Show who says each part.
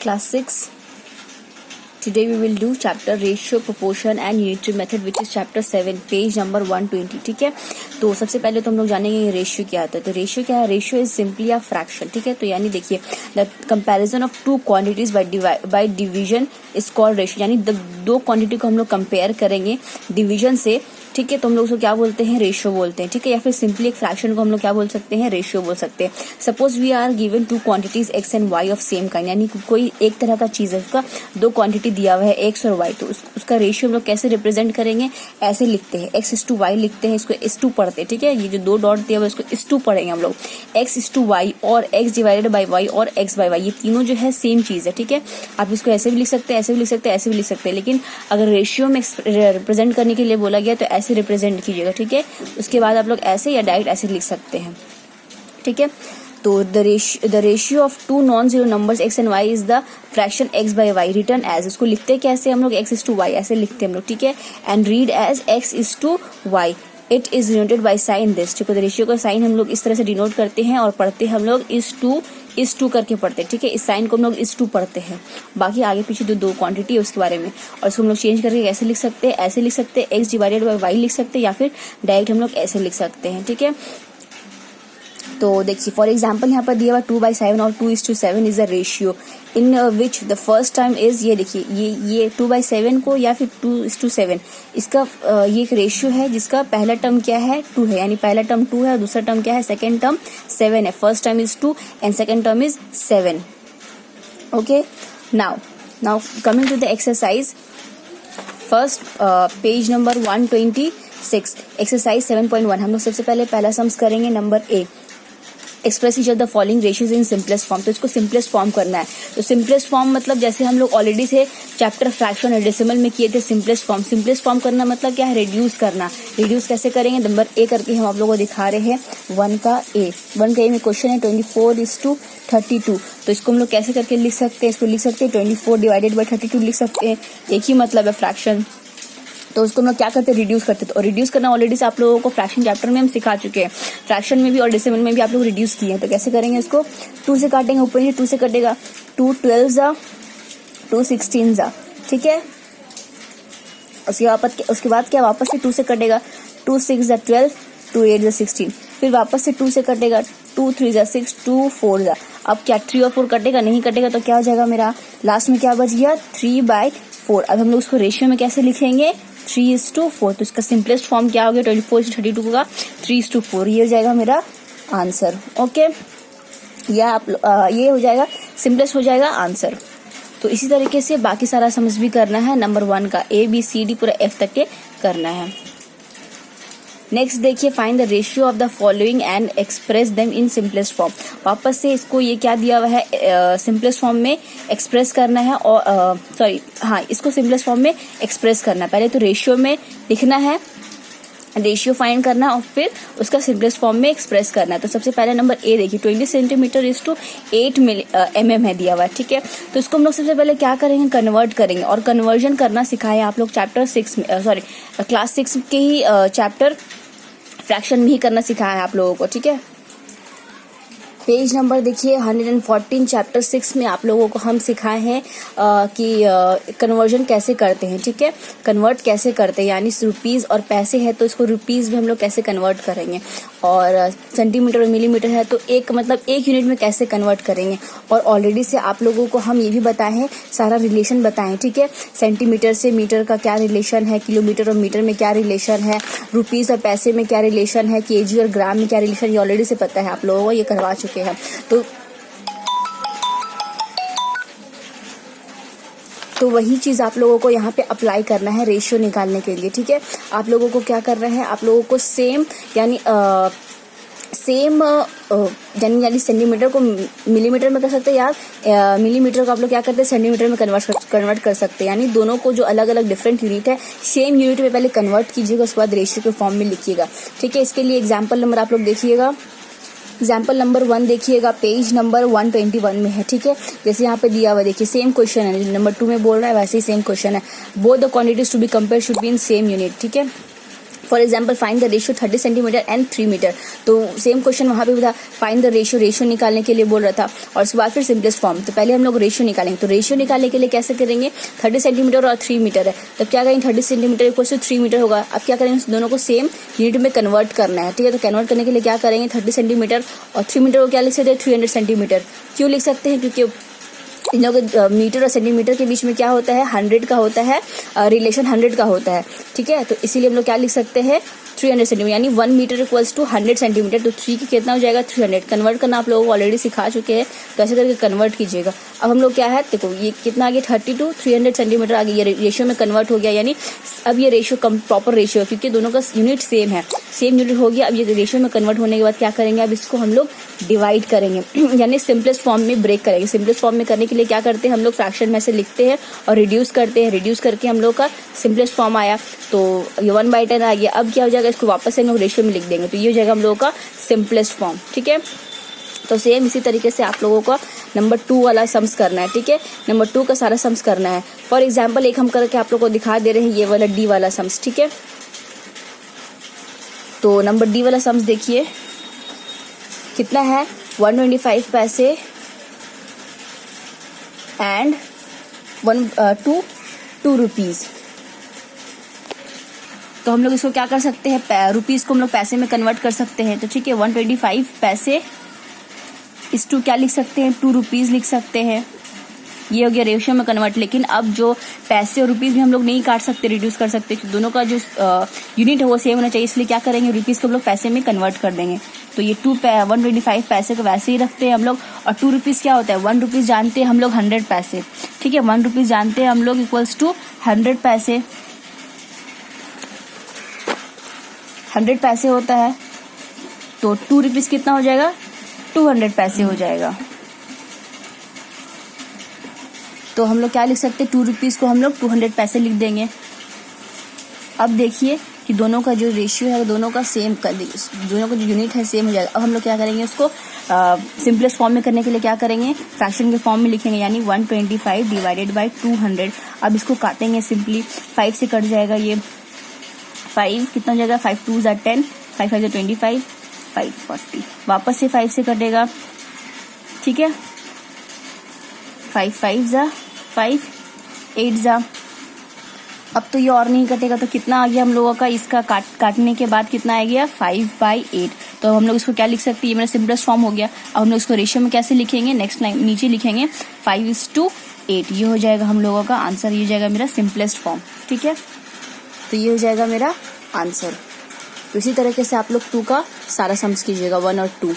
Speaker 1: Class 6. Today we will do chapter ratio, proportion and unitary method, which is chapter 7, page number 120. ठीक है, तो सबसे पहले तो हम लोग जानेंगे रेशियो क्या आता है. तो रेशियो क्या है? Ratio is simply a fraction. ठीक है, तो यानी देखिए the comparison of two quantities by division is called ratio. यानी दो क्वांटिटी को हम लोग कंपेयर करेंगे डिवीजन से. ठीक है, तो हम लोग उसको क्या बोलते हैं? रेशियो बोलते हैं. ठीक है, या फिर सिंपली एक फ्रैक्शन को हम लोग क्या बोल सकते हैं? रेशियो बोल सकते हैं. Suppose we are given two quantities X and Y of same kind. यानी कोई एक तरह का चीज है, उसका दो क्वांटिटी दिया हुआ है एक्स और वाई, तो उसका रेशियो हम लोग कैसे रिप्रेजेंट करेंगे? ऐसे लिखते हैं, एक्स इज टू वाई लिखते हैं, इसको इज टू पढ़ते हैं. ठीक है, ये जो दो डॉट दिया हुआ है इसको इज टू पढ़ेंगे हम लोग. एक्स इज टू वाई और एक्स डिवाइडेड बाई वाई और एक्स बाई वाई, ये तीनों जो है सेम चीज है. ठीक है, आप इसको ऐसे भी लिख सकते हैं, ऐसे भी लिख सकते हैं, ऐसे भी लिख सकते हैं, लेकिन अगर रेशियो में रिप्रेजेंट करने के लिए बोला गया तो ऐसे रिप्रेजेंट कीजिएगा. ठीक है, उसके बाद आप लोग ऐसे या डायरेक्ट ऐसे लिख सकते हैं. ठीक है, तो the ratio of two non zero numbers X and Y is the fraction X by Y return as. इसको लिखते कैसे हम लोग? एक्स इज टू वाई ऐसे लिखते हैं हम लोग. ठीक है, and read as X is to Y. It is denoted by sign this. ठीक है, रेशियो का साइन हम लोग इस तरह से डिनोट करते हैं और पढ़ते हैं हम लोग इज टू करके पढ़ते हैं. ठीक है, इस साइन को हम लोग इज टू पढ़ते हैं. बाकी आगे पीछे जो दो क्वांटिटी है उसके बारे में, और इसको हम लोग चेंज करके ऐसे लिख सकते हैं, ऐसे लिख सकते हैं, एक्स डिवाइडेड बाई वाई लिख सकते हैं, या फिर डायरेक्ट हम लोग ऐसे लिख सकते हैं. ठीक है, तो देखिए फॉर एग्जाम्पल यहाँ पर दिया हुआ 2/7 और 2:7 is the ratio in which the first term is, ये देखिए ये 2/7 को या फिर 2:7 इसका ये एक रेशियो है जिसका पहला टर्म क्या है? 2 है. यानी पहला टर्म 2 है और दूसरा टर्म क्या है? सेकेंड टर्म 7 है. First term is 2 and second term is 7. Okay, now coming to the exercise. First page number 126, exercise 7.1. हम लोग सबसे पहले पहला सम्स करेंगे number A. Express each of the following ratios in simplest form. तो इसको simplest form करना है. तो सिंपलेस्ट फॉर्म मतलब जैसे हम लोग ऑलरेडी से चैप्टर फ्रैक्शन और डेसिमल में किए थे सिंपलेस्ट फॉर्म. सिंपलेस्ट फॉर्म करना मतलब क्या है? रिड्यूस करना. रिड्यूस कैसे करेंगे? नंबर ए करके हम आप लोगों को दिखा रहे हैं. 1 का ए में क्वेश्चन है 24:32. तो इसको हम लोग कैसे करके लिख सकते हैं? इसको लिख सकते हैं 24 डिवाइडेड बाई 32 लिख सकते हैं. एक ही मतलब है फ्रैक्शन. तो उसको हम लोग क्या करते हैं? रिड्यूस करते हैं. और रिड्यूस करना ऑलरेडी से आप लोगों को फ्रैक्शन चैप्टर में हम सिखा चुके हैं. फ्रैक्शन में भी और डेसिमल में भी आप लोग रिड्यूस किए हैं. तो कैसे करेंगे इसको? 2 से काटेंगे, ऊपर ही 2 से कटेगा. 2 12 जा, 2 16 जा. ठीक है, उसके बाद क्या? वापस से 2 से कटेगा. 2 6 जा 12, 2 8 जा 16. फिर वापस से 2 से कटेगा. 2 3 जा 6, 2 4 जा. अब क्या 3 और 4 कटेगा? नहीं कटेगा. तो क्या हो जाएगा मेरा? लास्ट में क्या बच गया? 3/4. अब हम लोग उसको रेशियो में कैसे लिखेंगे? 3:4. तो इसका सिंपलेस्ट फॉर्म क्या हो गया? 24:32 का 3:4. ये हो जाएगा मेरा आंसर. ओके, ये हो जाएगा सिंपलेस्ट हो जाएगा आंसर. तो इसी तरीके से बाकी सारा समझ भी करना है. नंबर 1 का ABCD पूरा F तक के करना है. नेक्स्ट देखिए, find the ratio of the following and express them in simplest form. वापस से इसको ये क्या दिया हुआ है? सिंपलेस्ट फॉर्म में एक्सप्रेस करना है. और इसको सिंपलेस्ट फॉर्म में एक्सप्रेस करना है. पहले तो रेशियो में लिखना है, रेशियो फाइंड करना और फिर उसका सिंपलेस्ट फॉर्म में एक्सप्रेस करना है. तो सबसे पहले नंबर ए देखिए 20 सेंटीमीटर इज टू 8 mm है दिया हुआ है. ठीक है, तो इसको हम लोग सबसे पहले क्या करेंगे? कन्वर्ट करेंगे. और कन्वर्जन करना सिखाए आप लोग चैप्टर 6 में, क्लास 6 के ही चैप्टर फ्रैक्शन में ही करना सिखाया है आप लोगों को. ठीक है, पेज नंबर देखिए 114, चैप्टर 6 में आप लोगों को हम सिखाए हैं कि कन्वर्जन कैसे करते हैं. ठीक है, कन्वर्ट कैसे करते हैं, यानी रुपीज़ और पैसे है तो इसको रुपीज़ में हम लोग कैसे कन्वर्ट करेंगे, और सेंटीमीटर और मिलीमीटर है तो एक यूनिट में कैसे कन्वर्ट करेंगे. और ऑलरेडी से आप लोगों को हम ये भी बताए हैं, सारा रिलेशन बताएं. ठीक है, सेंटीमीटर से मीटर का क्या रिलेशन है, किलोमीटर और मीटर में क्या रिलेशन है, रुपीज़ और पैसे में क्या रिलेशन है, केजी और ग्राम में क्या रिलेशन, ये ऑलरेडी से पता है आप लोगों को, ये करवा चुके हैं. तो वही चीज आप लोगों को यहाँ पे अप्लाई करना है रेशियो निकालने के लिए. ठीक है, आप लोगों को क्या करना है? आप लोगों को सेम यानी सेंटीमीटर को मिलीमीटर में कर सकते हैं यार. मिलीमीटर को आप लोग क्या करते हैं? सेंटीमीटर में कन्वर्ट कर सकते हैं. यानी दोनों को जो अलग अलग डिफरेंट यूनिट है, सेम यूनिट में पहले कन्वर्ट कीजिएगा, उसके बाद रेशियो के फॉर्म में लिखिएगा. ठीक है, इसके लिए एग्जाम्पल नंबर आप लोग देखिएगा. एग्जाम्पल नंबर 1 देखिएगा, पेज नंबर 121 में है. ठीक है, जैसे यहाँ पे दिया हुआ देखिए सेम क्वेश्चन है, नंबर 2 में बोल रहा है वैसे ही सेम क्वेश्चन है. Both the quantities to be compare should be in same unit. ठीक है, for example find the ratio 30 centimetre and 3 metre. तो सेम क्वेश्चन वहां पे था, फाइंड द रेशियो निकालने के लिए बोल रहा था, और उसके बाद फिर सिंपलेस्ट फॉर्म। तो पहले हम लोग रेशियो निकालेंगे। तो रेशियो निकालने के लिए कैसे करेंगे, 30 सेंटीमीटर और 3 मीटर है, तब क्या करेंगे 30 सेंटीमीटर इक्वल टू 3 मीटर होगा। अब क्या करेंगे, दोनों को सेम यूनिट में कन्वर्ट करना है, ठीक है। तो कन्वर्ट करने के लिए क्या करेंगे, 30 सेंटीमीटर और 3 मीटर को क्या लिख सकते हैं, 300 सेंटीमीटर। क्यों लिख सकते हैं, क्योंकि इन लोगों मीटर और सेंटीमीटर के बीच में क्या होता है, 100 का होता है, रिलेशन 100 का होता है, ठीक है। तो इसीलिए हम लोग क्या लिख सकते हैं, 300 सेंटीमीटर, यानी 1 मीटर इक्वल्स टू 100 सेंटीमीटर। तो 3 की कितना हो जाएगा, 300। कन्वर्ट करना आप लोगों को ऑलरेडी सिखा चुके हैं, तो ऐसे करके कन्वर्ट कीजिएगा। अब हम लोग क्या है, देखो ये कितना आ गया, 30 to 300 सेंटीमीटर आ गया, ये रेशियो में कन्वर्ट हो गया। यानी अब ये रेशियो प्रॉपर रेशियो है, क्योंकि दोनों का यूनिट सेम है, सेम यूनिट हो गया। अब ये रेशियो में कन्वर्ट होने के बाद क्या करेंगे, अब इसको हम लोग डिवाइड करेंगे यानी सिंपलेस्ट फॉर्म में ब्रेक करेंगे। सिंपलेस्ट फॉर्म में करने के लिए क्या करते हैं, हम लोग फ्रैक्शन में से लिखते हैं और रिड्यूस करते हैं। रिड्यूस करके हम लोग का सिंपलेस्ट फॉर्म आया, तो ये 1/10 आ गया। अब क्या हो जाएगा, इसको वापस से हम लोग रेशियो में लिख देंगे, तो ये हो जाएगा हम लोगों का सिंपलेस्ट फॉर्म, ठीक है। तो सेम इसी तरीके से आप लोगों को नंबर 2 वाला सम्स करना है, ठीक है। नंबर 2 का सारा सम्स करना है। फॉर एग्जाम्पल एक हम करके आप लोगों को दिखा दे रहे हैं, ये वाला डी वाला सम्स, ठीक है। तो नंबर डी वाला सम्स देखिए कितना है, 125 पैसे एंड 2 रुपीज। तो हम लोग इसको क्या कर सकते हैं, रुपीज को हम लोग पैसे में कन्वर्ट कर सकते हैं। तो ठीक है, 125 पैसे इस टू क्या लिख सकते हैं, 2 रुपीज लिख सकते हैं। ये हो गया रेशियो में कन्वर्ट। लेकिन अब जो पैसे और रुपीज भी हम लोग नहीं काट सकते, रिड्यूस कर सकते, दोनों का जो यूनिट है वो सेम होना चाहिए। इसलिए क्या करेंगे, रुपीज को हम लोग पैसे में कन्वर्ट कर देंगे। तो ये 125 पैसे को वैसे ही रखते हैं हम लोग। और 2 रुपीज क्या होता है, 1 रुपीज जानते हैं हम लोग 100 पैसे, ठीक है। 1 रुपीज जानते हैं हम लोग इक्वल्स टू 100 पैसे। 100 पैसे होता है, तो 2 रुपीज कितना हो जाएगा, 200 पैसे हो जाएगा। तो हम लोग क्या लिख सकते हैं, 2 रुपीज को हम लोग 200 पैसे लिख देंगे। अब देखिए कि दोनों का जो रेशियो है, दोनों का सेम कर देंगे, दोनों का जो यूनिट है सेम हो जाएगा। अब हम लोग क्या करेंगे, उसको सिंपलेस्ट फॉर्म में करने के लिए क्या करेंगे, फ्रैक्शन के फॉर्म में लिखेंगे, यानी 125 डिवाइडेड बाई 200। अब इसको काटेंगे सिंपली, 5 से कट जाएगा ये 5, कितना हो जाएगा, 5 2 = 10, 5 5 = 25, 5 40। वापस से 5 से कटेगा, ठीक है, 5 5 = 5, 8 = अब तो ये और नहीं कटेगा, तो कितना आ गया हम लोगों का, इसका काटने के बाद कितना आ गया, 5/8। तो हम लोग इसको क्या लिख सकते हैं, ये मेरा सिंपलेस्ट फॉर्म हो गया। अब हम लोग इसको रेशियो में कैसे लिखेंगे, नेक्स्ट लाइन नीचे लिखेंगे 5:8। ये हो जाएगा हम लोगों का आंसर, ये हो जाएगा मेरा सिंपलेस्ट फॉर्म, ठीक है। तो ये हो जाएगा मेरा आंसर। तो इसी तरीके से आप लोग 2 का सारा सम्स कीजिएगा, 1 और 2।